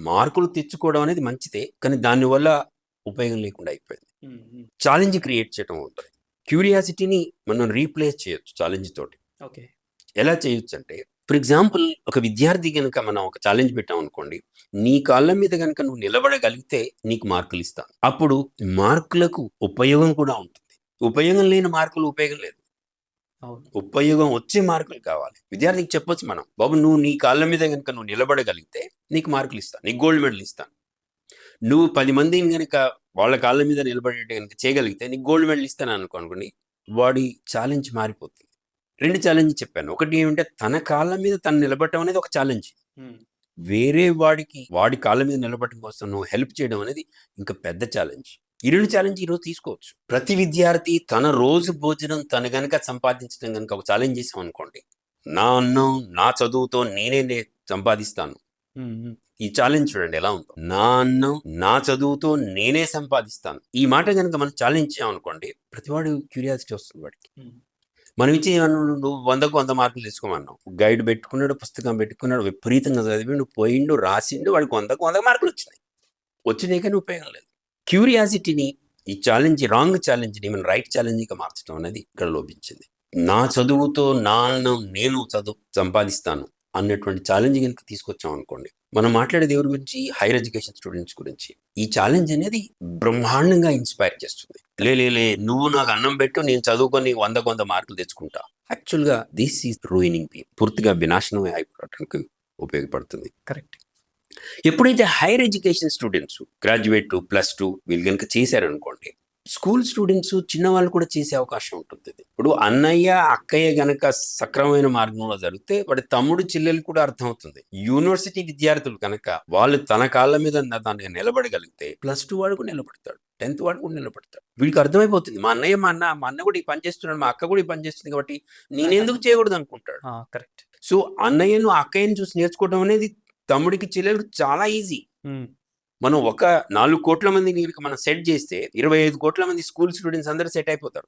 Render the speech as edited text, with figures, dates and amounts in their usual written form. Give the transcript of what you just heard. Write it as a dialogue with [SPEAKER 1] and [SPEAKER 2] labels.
[SPEAKER 1] మార్కులు తెచ్చుకోవడం అనేది మంచిదే, కానీ దానివల్ల ఉపయోగం లేకుండా అయిపోయింది. ఛాలెంజ్ క్రియేట్ చేయడం ఉంటుంది. క్యూరియాసిటీని మనం రీప్లేస్ చేయొచ్చు ఛాలెంజ్ తోటి.
[SPEAKER 2] ఓకే.
[SPEAKER 1] ఎలా చేయొచ్చు అంటే, ఫర్ ఎగ్జాంపుల్ ఒక విద్యార్థి కనుక మనం ఒక ఛాలెంజ్ పెట్టాం అనుకోండి, నీ కాళ్ళ మీద కనుక నువ్వు నిలబడగలిగితే నీకు మార్కులు ఇస్తాను. అప్పుడు మార్కులకు ఉపయోగం కూడా ఉంటుంది. ఉపయోగం లేని మార్కులు ఉపయోగం లేదు. ఉపయోగం వచ్చే మార్కులు కావాలి. విద్యార్థికి చెప్పొచ్చు మనం, బాబు నువ్వు నీ కాళ్ళ మీద కనుక నువ్వు నిలబడగలిగితే నీకు మార్కులు ఇస్తాను, నీకు గోల్డ్ మెడల్ ఇస్తాను. నువ్వు 10 మందిని కనుక వాళ్ళ కాళ్ళ మీద నిలబడేట కనుక చేయగలిగితే నీకు గోల్డ్ మెడల్ ఇస్తాను అనుకోండి, వాడి ఛాలెంజ్ మారిపోతుంది. 2 ఛాలెంజ్ చెప్పాను. ఒకటి ఏమంటే తన కాళ్ళ మీద తను నిలబడటం అనేది ఒక ఛాలెంజ్. వేరే వాడికి వాడి కాళ్ళ మీద నిలబడటం కోసం నువ్వు హెల్ప్ చేయడం అనేది ఇంకా పెద్ద ఛాలెంజ్. ఈ 2 ఛాలెంజ్ ఈరోజు తీసుకోవచ్చు. ప్రతి విద్యార్థి తన రోజు భోజనం తను గనక సంపాదించడం కనుక ఒక ఛాలెంజ్ చేసాం అనుకోండి, నా అన్నం నా చదువుతో నేనే సంపాదిస్తాను. ఈ ఛాలెంజ్ చూడండి ఎలా ఉందో. నా అన్నం నా చదువుతో నేనే సంపాదిస్తాను. ఈ మాట కనుక మనం ఛాలెంజ్ చేయామనుకోండి, ప్రతివాడు క్యూరియాసిటీ వస్తుంది వాడికి. మనం ఇచ్చి నువ్వు 100కు 100 మార్కులు తెచ్చుకోమన్నావు. గైడ్ పెట్టుకున్నాడు, పుస్తకం పెట్టుకున్నాడు, విపరీతంగా చదివిండు, పోయిండు, రాసిండు, వాడికి 100కు 100 మార్కులు వచ్చినాయి కానీ ఉపయోగం లేదు. క్యూరియాసిటీని, ఈ ఛాలెంజ్, రాంగ్ ఛాలెంజ్ని మనం రైట్ ఛాలెంజ్గా మార్చడం అనేది ఇక్కడ లోపించింది. నా చదువుతో నా అన్నం నేను సంపాదిస్తాను అన్నటువంటి ఛాలెంజ్ కనుక తీసుకొచ్చాం అనుకోండి, మనం మాట్లాడేది ఎవరి గురించి? హైయర్ ఎడ్యుకేషన్ స్టూడెంట్స్ గురించి. ఈ ఛాలెంజ్ అనేది బ్రహ్మాండంగా ఇన్స్పైర్ చేస్తుంది. లే నువ్వు నాకు అన్నం పెట్టు, నేను చదువుకొని 100కు 100 మార్కులు తెచ్చుకుంటా. యాక్చువల్గా దిస్ ఈజ్ రూయినింగ్ పీపుల్. పూర్తిగా వినాశనం అయిపోవడానికి ఉపయోగపడుతుంది.
[SPEAKER 2] కరెక్ట్.
[SPEAKER 1] ఎప్పుడైతే హైయర్ ఎడ్యుకేషన్ స్టూడెంట్స్ గ్రాడ్యుయేట్ +2 వీళ్ళు కనుక చేశారనుకోండి, స్కూల్ స్టూడెంట్స్ చిన్నవాళ్ళు కూడా చేసే అవకాశం ఉంటుంది. ఇప్పుడు అన్నయ్య అక్కయ్య గనక సక్రమమైన మార్గంలో జరిగితే వాడి తమ్ముడు చెల్లెలు కూడా అర్థమవుతుంది. యూనివర్సిటీ విద్యార్థులు కనుక వాళ్ళు తన కాళ్ళ మీద దాన్ని నిలబడగలిగితే +2 వాడు కూడా నిలబడతాడు, 10th వాడు కూడా నిలబడతాడు. వీడికి అర్థమైపోతుంది, మా అన్న కూడా ఈ పని చేస్తున్నాడు, మా అక్క కూడా ఈ పని చేస్తుంది, కాబట్టి నేనెందుకు చేయకూడదు అనుకుంటాడు.
[SPEAKER 2] కరెక్ట్.
[SPEAKER 1] సో అన్నయ్యను అక్కయ్యను చూసి నేర్చుకోవడం అనేది తమ్ముడికి చెల్లెలు చాలా ఈజీ. మనం ఒక 4 కోట్ల మందిని మనం సెట్ చేస్తే 25 కోట్ల మంది స్కూల్ స్టూడెంట్స్ అందరూ సెట్ అయిపోతారు.